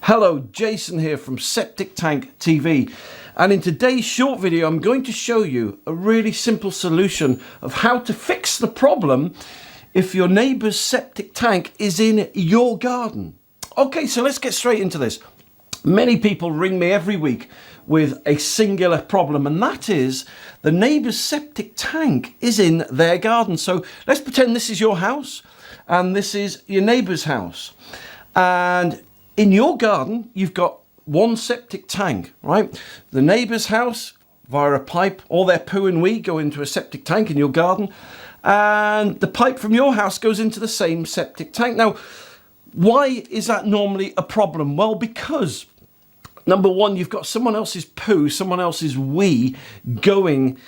Hello, Jason here from Septic Tank TV, and in today's short video I'm going to show you a really simple solution of how to fix the problem if your neighbour's septic tank is in your garden. Okay, so let's get straight into this. Many people ring me every week with a singular problem, and that is the neighbour's septic tank is in their garden. So let's pretend this is your house and this is your neighbour's house, and in your garden, you've got one septic tank, right? The neighbour's house, via a pipe, all their poo and wee go into a septic tank in your garden, and the pipe from your house goes into the same septic tank. Now, why is that normally a problem? Well, because number one, you've got someone else's poo, someone else's wee going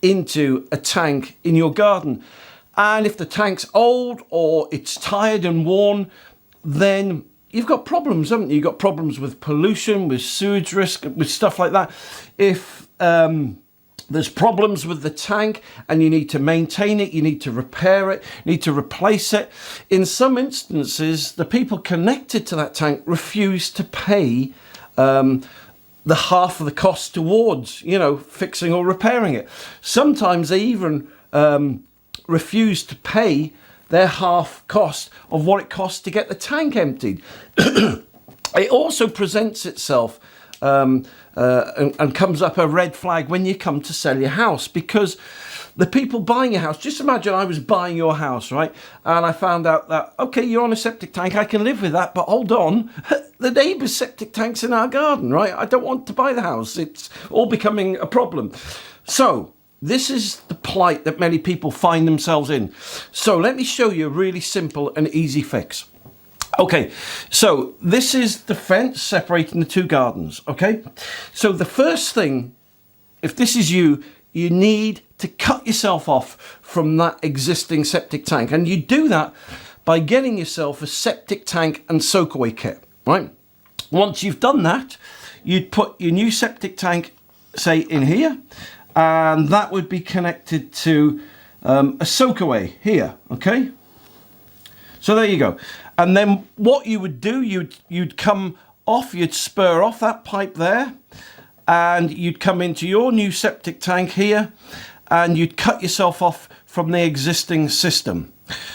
into a tank in your garden. And if the tank's old or it's tired and worn, then you've got problems, haven't you? You've got problems with pollution, with sewage risk, with stuff like that. If there's problems with the tank and you need to maintain it, you need to repair it, you need to replace it. In some instances, the people connected to that tank refuse to pay the half of the cost towards, fixing or repairing it. Sometimes they even refuse to pay their half cost of what it costs to get the tank emptied. It also presents itself and comes up a red flag when you come to sell your house, because the people buying your house, just imagine I was buying your house, right? And I found out that, okay, you're on a septic tank, I can live with that, but hold on, the neighbour's septic tank's in our garden, right? I don't want to buy the house. It's all becoming a problem. So this is the plight that many people find themselves in. So let me show you a really simple and easy fix. Okay, so this is the fence separating the two gardens, okay? So the first thing, if this is you, you need to cut yourself off from that existing septic tank. And you do that by getting yourself a septic tank and soak-away kit, right? Once you've done that, you'd put your new septic tank, say, in here, and that would be connected to a soak-away here, okay? So there you go. And then what you would do, you'd come off, you'd spur off that pipe there, and you'd come into your new septic tank here, and you'd cut yourself off from the existing system.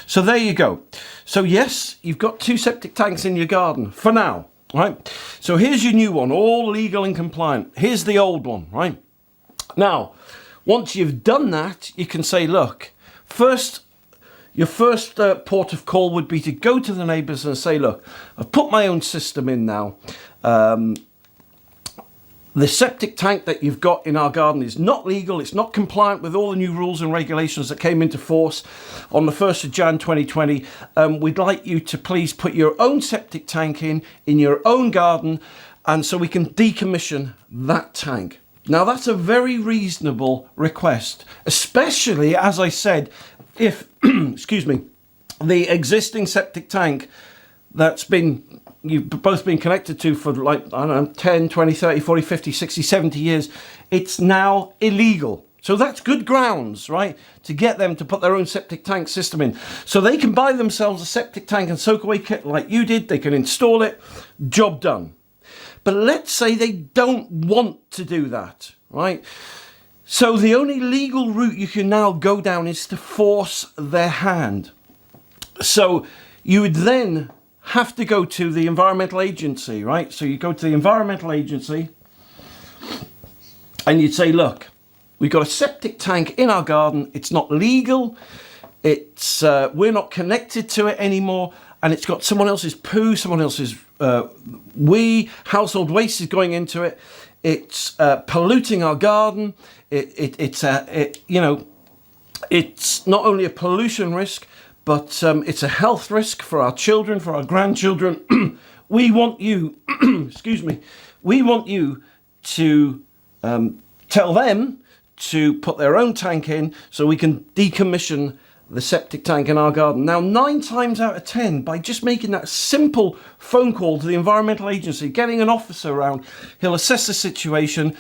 So there you go. So yes, you've got two septic tanks in your garden for now, right? So here's your new one, all legal and compliant. Here's the old one, right? Now, once you've done that, you can say, look, your first port of call would be to go to the neighbours and say, look, I've put my own system in now. The septic tank that you've got in our garden is not legal. It's not compliant with all the new rules and regulations that came into force on the 1st of Jan 2020. We'd like you to please put your own septic tank in your own garden, and so we can decommission that tank. Now, that's a very reasonable request, especially, as I said, if, excuse me, the existing septic tank that's you've both been connected to for like, I don't know, 10, 20, 30, 40, 50, 60, 70 years, it's now illegal. So that's good grounds, right, to get them to put their own septic tank system in. So they can buy themselves a septic tank and soak-away kit like you did. They can install it, job done. But let's say they don't want to do that, right? So the only legal route you can now go down is to force their hand. So you would then have to go to the environmental agency, right? So you go to the environmental agency and you'd say, look, we've got a septic tank in our garden. It's not legal. We're not connected to it anymore. And it's got someone else's poo, someone else's wee, household waste is going into it. It's polluting our garden. It's not only a pollution risk, but it's a health risk for our children, for our grandchildren. We want you, excuse me, we want you to tell them to put their own tank in so we can decommission the septic tank in our garden. Now, 9 times out of 10, by just making that simple phone call to the environmental agency, getting an officer around, he'll assess the situation.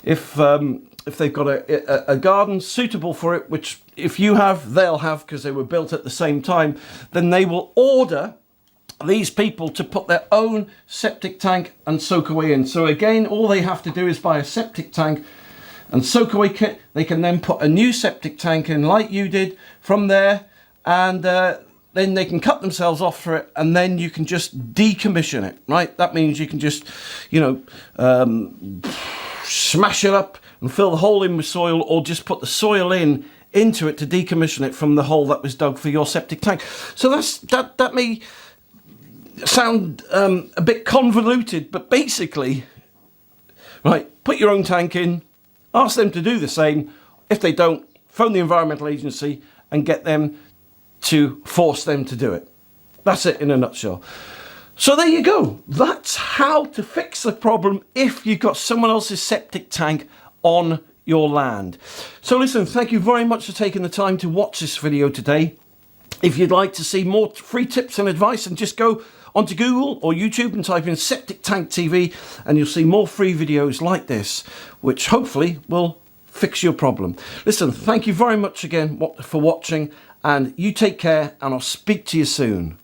If they've got a garden suitable for it, which if you have, they'll have because they were built at the same time, then they will order these people to put their own septic tank and soak away in. So again, all they have to do is buy a septic tank and soak away kit. They can then put a new septic tank in like you did from there, and then they can cut themselves off for it, and then you can just decommission it, right? That means you can just, you know, smash it up and fill the hole in with soil, or just put the soil into it to decommission it from the hole that was dug for your septic tank. So that may sound a bit convoluted, but basically, right, put your own tank in, ask them to do the same. If they don't, phone the Environmental Agency and get them to force them to do it. That's it in a nutshell. So there you go. That's how to fix the problem if you've got someone else's septic tank on your land. So listen, thank you very much for taking the time to watch this video today. If you'd like to see more free tips and advice, and just go onto Google or YouTube and type in Septic Tank TV, and you'll see more free videos like this, which hopefully will fix your problem. Listen, thank you very much again for watching, and you take care, and I'll speak to you soon.